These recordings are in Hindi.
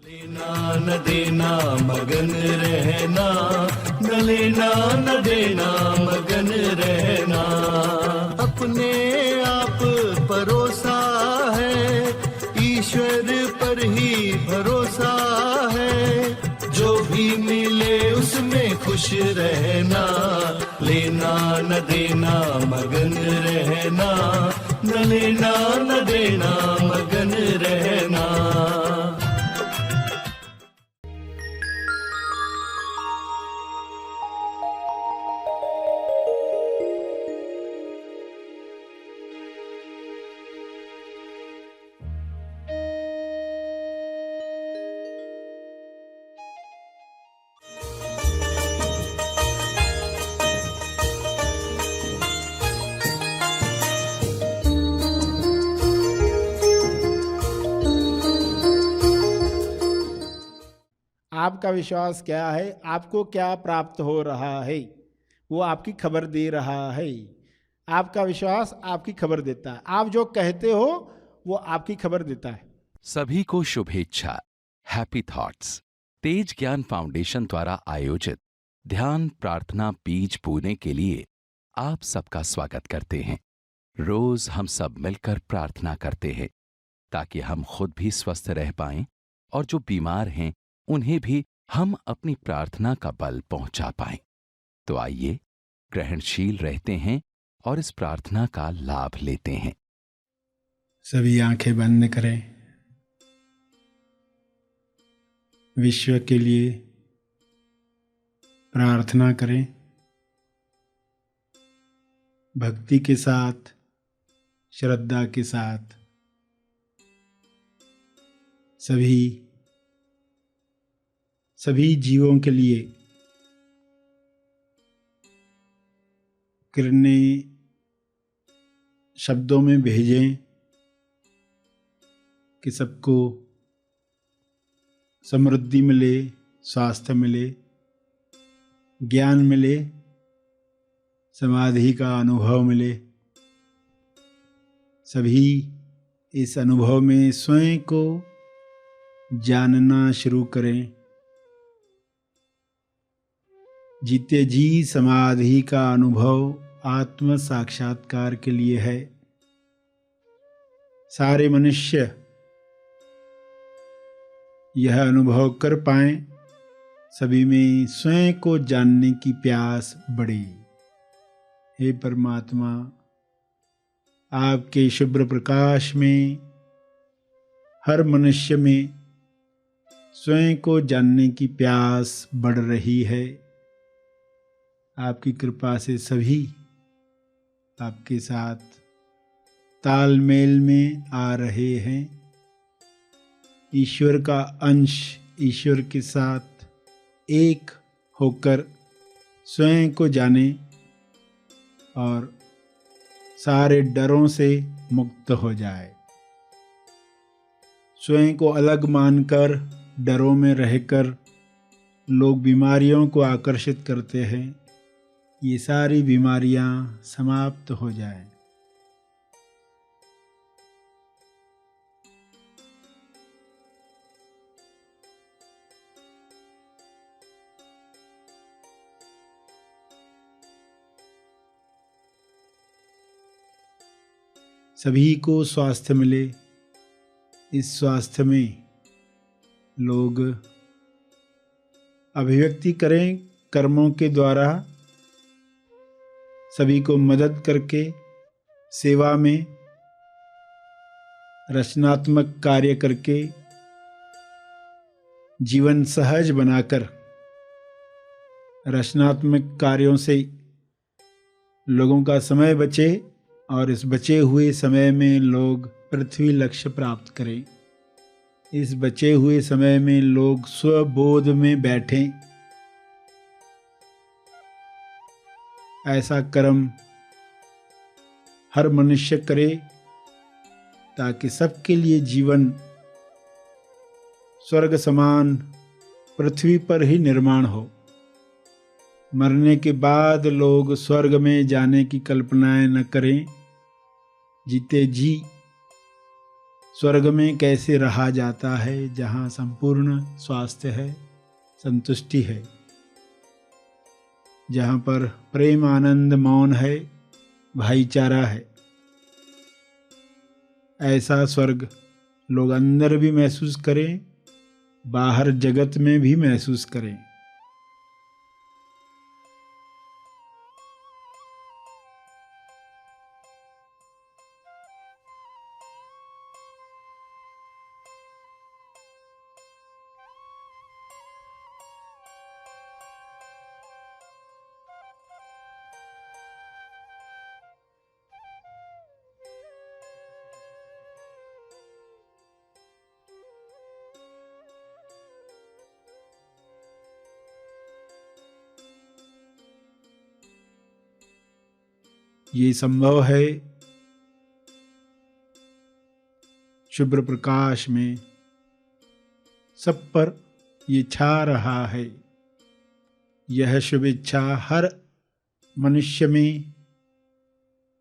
लेना न देना मगन रहना, न लेना न देना मगन रहना। अपने आप परोसा है, ईश्वर पर ही भरोसा है। जो भी मिले उसमें खुश रहना, लेना न देना मगन रहना, न लेना न देना मगन रहना। आपका विश्वास क्या है, आपको क्या प्राप्त हो रहा है, वो आपकी खबर दे रहा है। आपका विश्वास आपकी खबर देता है। आप जो कहते हो वो आपकी खबर देता है। सभी को शुभेच्छा। हैप्पी थॉट्स तेज ज्ञान फाउंडेशन द्वारा आयोजित ध्यान प्रार्थना बीज बोने के लिए आप सबका स्वागत करते हैं। रोज हम सब मिलकर प्रार्थना करते हैं ताकि हम खुद भी स्वस्थ रह पाएं और जो बीमार हैं उन्हें भी हम अपनी प्रार्थना का बल पहुंचा पाएं। तो आइए ग्रहणशील रहते हैं और इस प्रार्थना का लाभ लेते हैं। सभी आंखें बंद करें। विश्व के लिए प्रार्थना करें। भक्ति के साथ, श्रद्धा के साथ सभी जीवों के लिए किरणें शब्दों में भेजें कि सबको समृद्धि मिले, स्वास्थ्य मिले, ज्ञान मिले, समाधि का अनुभव मिले। सभी इस अनुभव में स्वयं को जानना शुरू करें। जीते जी समाधि का अनुभव आत्म साक्षात्कार के लिए है। सारे मनुष्य यह अनुभव कर पाएं, सभी में स्वयं को जानने की प्यास बढ़े। हे परमात्मा, आपके शुभ्र प्रकाश में हर मनुष्य में स्वयं को जानने की प्यास बढ़ रही है। आपकी कृपा से सभी आपके साथ तालमेल में आ रहे हैं। ईश्वर का अंश ईश्वर के साथ एक होकर स्वयं को जाने और सारे डरों से मुक्त हो जाए। स्वयं को अलग मानकर डरों में रहकर लोग बीमारियों को आकर्षित करते हैं। ये सारी बीमारियां समाप्त हो जाएं। सभी को स्वास्थ्य मिले। इस स्वास्थ्य में लोग अभिव्यक्ति करें कर्मों के द्वारा, सभी को मदद करके सेवा में रचनात्मक कार्य करके जीवन सहज बनाकर रचनात्मक कार्यों से लोगों का समय बचे और इस बचे हुए समय में लोग पृथ्वी लक्ष्य प्राप्त करें। इस बचे हुए समय में लोग स्वबोध में बैठें। ऐसा कर्म हर मनुष्य करे ताकि सबके लिए जीवन स्वर्ग समान पृथ्वी पर ही निर्माण हो। मरने के बाद लोग स्वर्ग में जाने की कल्पनाएं न करें। जीते जी स्वर्ग में कैसे रहा जाता है जहाँ संपूर्ण स्वास्थ्य है, संतुष्टि है, जहाँ पर प्रेम आनंद मौन है, भाईचारा है। ऐसा स्वर्ग लोग अंदर भी महसूस करें, बाहर जगत में भी महसूस करें। ये संभव है शुभ्र प्रकाश में, सब पर ये छा रहा है। यह शुभ इच्छा हर मनुष्य में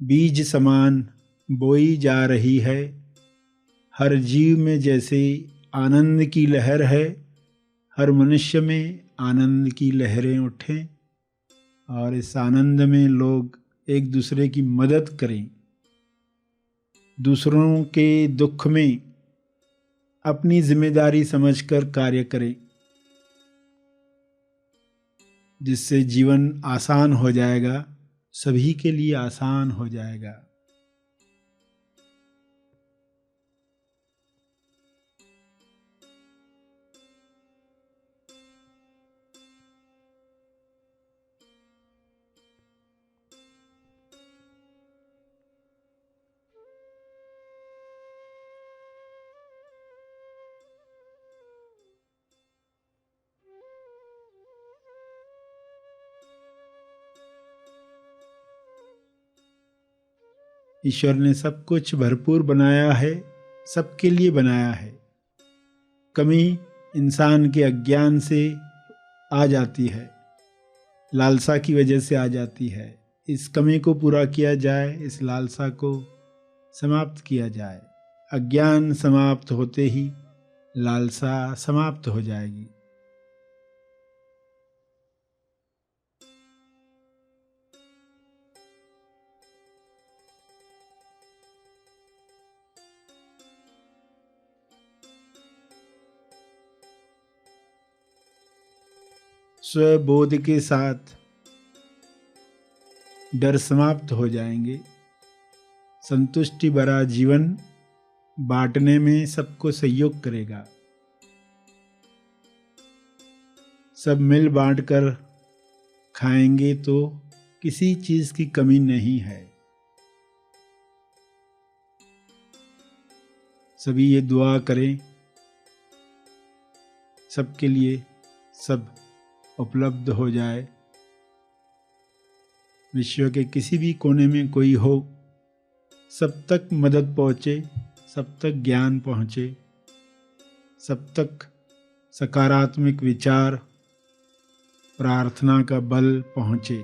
बीज समान बोई जा रही है। हर जीव में जैसे आनंद की लहर है, हर मनुष्य में आनंद की लहरें उठें और इस आनंद में लोग एक दूसरे की मदद करें, दूसरों के दुख में अपनी जिम्मेदारी समझकर कार्य करें, जिससे जीवन आसान हो जाएगा, सभी के लिए आसान हो जाएगा। ईश्वर ने सब कुछ भरपूर बनाया है, सबके लिए बनाया है। कमी इंसान के अज्ञान से आ जाती है, लालसा की वजह से आ जाती है। इस कमी को पूरा किया जाए, इस लालसा को समाप्त किया जाए। अज्ञान समाप्त होते ही लालसा समाप्त हो जाएगी। स्वबोध के साथ डर समाप्त हो जाएंगे। संतुष्टि भरा जीवन बांटने में सबको सहयोग करेगा। सब मिल बांट कर खाएंगे तो किसी चीज की कमी नहीं है। सभी ये दुआ करें, सबके लिए सब उपलब्ध हो जाए। विश्व के किसी भी कोने में कोई हो, सब तक मदद पहुँचे, सब तक ज्ञान पहुँचे, सब तक सकारात्मक विचार, प्रार्थना का बल पहुँचे।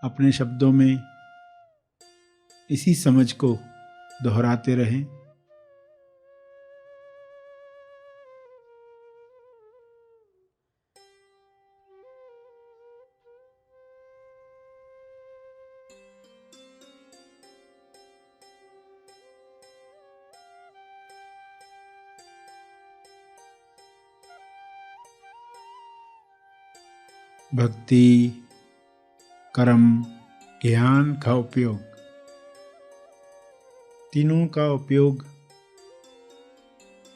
अपने शब्दों में इसी समझ को दोहराते रहें। भक्ति, कर्म, ज्ञान का उपयोग, तीनों का उपयोग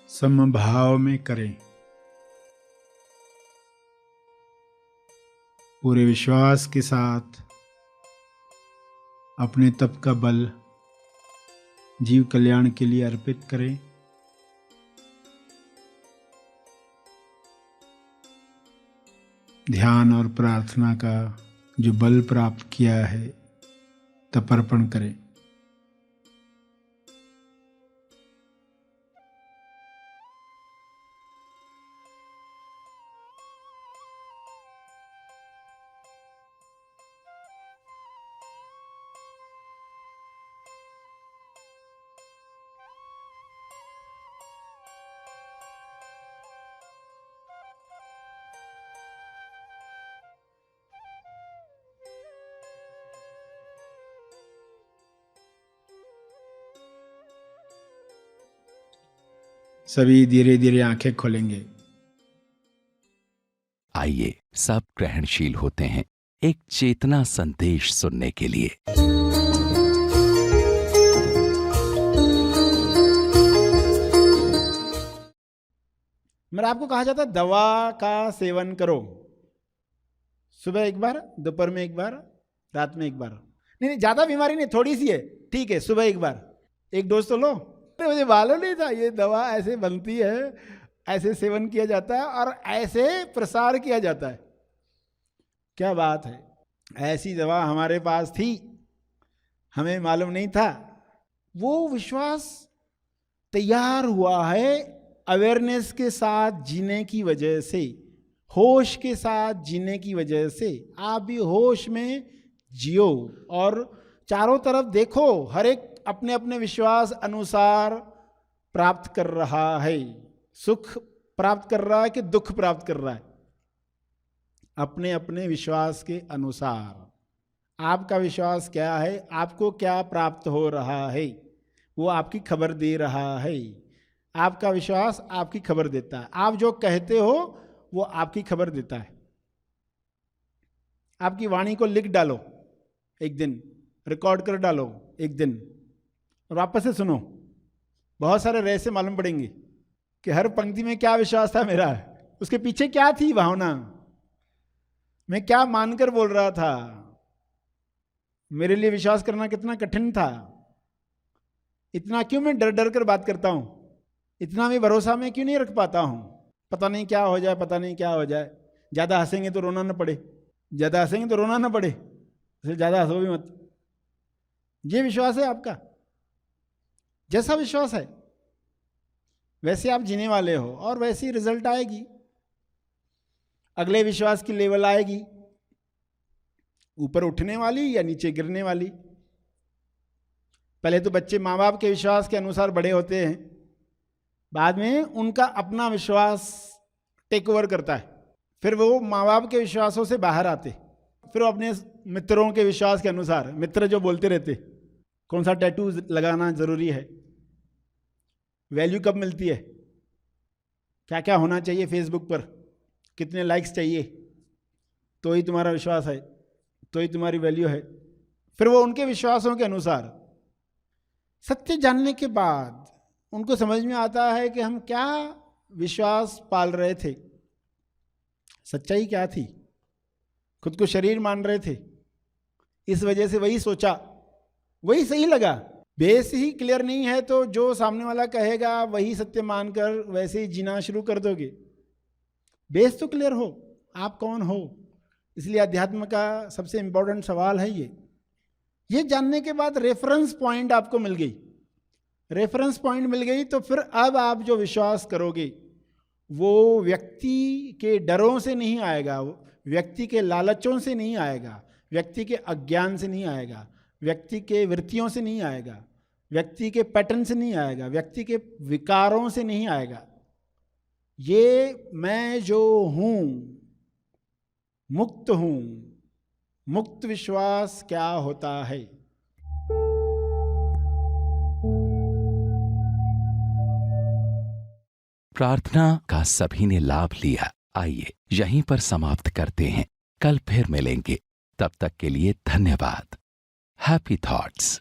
समभाव में करें। पूरे विश्वास के साथ अपने तप का बल जीव कल्याण के लिए अर्पित करें। ध्यान और प्रार्थना का जो बल प्राप्त किया है, तपर्पण करें। सभी धीरे धीरे आंखें खोलेंगे। आइए सब ग्रहणशील होते हैं एक चेतना संदेश सुनने के लिए। मेरा आपको कहा जाता है दवा का सेवन करो, सुबह एक बार, दोपहर में एक बार, रात में एक बार। नहीं ज़्यादा बीमारी नहीं, थोड़ी सी है, ठीक है, सुबह एक बार, एक डोज तो लो। मुझे मालूम नहीं था ये दवा ऐसे बनती है, ऐसे सेवन किया जाता है और ऐसे प्रसार किया जाता है। क्या बात है, ऐसी दवा हमारे पास थी, हमें मालूम नहीं था। वो विश्वास तैयार हुआ है अवेयरनेस के साथ जीने की वजह से, होश के साथ जीने की वजह से। आप भी होश में जियो और चारों तरफ देखो, हर एक अपने अपने विश्वास अनुसार प्राप्त कर रहा है। सुख प्राप्त कर रहा है कि दुख प्राप्त कर रहा है, अपने अपने विश्वास के अनुसार। आपका विश्वास क्या है, आपको क्या प्राप्त हो रहा है, वो आपकी खबर दे रहा है। आपका विश्वास आपकी खबर देता है। आप जो कहते हो वो आपकी खबर देता है। आपकी वाणी को लिख डालो एक दिन, रिकॉर्ड कर डालो एक दिन और वापस से सुनो। बहुत सारे रहस्य मालूम पड़ेंगे कि हर पंक्ति में क्या विश्वास था मेरा, उसके पीछे क्या थी भावना, मैं क्या मानकर बोल रहा था, मेरे लिए विश्वास करना कितना कठिन था, इतना क्यों मैं डर डर कर बात करता हूं, इतना मैं भरोसा में क्यों नहीं रख पाता हूं, पता नहीं क्या हो जाए, पता नहीं क्या हो जाए, ज़्यादा हंसेंगे तो रोना ना पड़े, ज़्यादा हंसेंगे तो रोना ना पड़े, इसलिए ज़्यादा हंसो भी मत। ये विश्वास है आपका। जैसा विश्वास है वैसे आप जीने वाले हो और वैसी रिजल्ट आएगी, अगले विश्वास की लेवल आएगी, ऊपर उठने वाली या नीचे गिरने वाली। पहले तो बच्चे माँ बाप के विश्वास के अनुसार बड़े होते हैं, बाद में उनका अपना विश्वास टेक ओवर करता है, फिर वो माँ बाप के विश्वासों से बाहर आते, फिर वो अपने मित्रों के विश्वास के अनुसार, मित्र जो बोलते रहते कौन सा टैटू लगाना जरूरी है, वैल्यू कब मिलती है, क्या क्या होना चाहिए फेसबुक पर, कितने लाइक्स चाहिए तो ही तुम्हारा विश्वास है, तो ही तुम्हारी वैल्यू है। फिर वो उनके विश्वासों के अनुसार सत्य जानने के बाद उनको समझ में आता है कि हम क्या विश्वास पाल रहे थे, सच्चाई क्या थी, खुद को शरीर मान रहे थे, इस वजह से वही सोचा, वही सही लगा। बेस ही क्लियर नहीं है तो जो सामने वाला कहेगा वही सत्य मानकर वैसे ही जीना शुरू कर दोगे। बेस तो क्लियर हो, आप कौन हो। इसलिए अध्यात्म का सबसे इंपॉर्टेंट सवाल है ये जानने के बाद रेफरेंस पॉइंट आपको मिल गई। रेफरेंस पॉइंट मिल गई तो फिर अब आप जो विश्वास करोगे वो व्यक्ति के डरों से नहीं आएगा, व्यक्ति के लालचों से नहीं आएगा, व्यक्ति के अज्ञान से नहीं आएगा, व्यक्ति के वृत्तियों से नहीं आएगा, व्यक्ति के पैटर्न से नहीं आएगा, व्यक्ति के विकारों से नहीं आएगा। ये मैं जो हूं, मुक्त हूं, मुक्त विश्वास क्या होता है। प्रार्थना का सभी ने लाभ लिया। आइए यहीं पर समाप्त करते हैं, कल फिर मिलेंगे, तब तक के लिए धन्यवाद। Happy thoughts.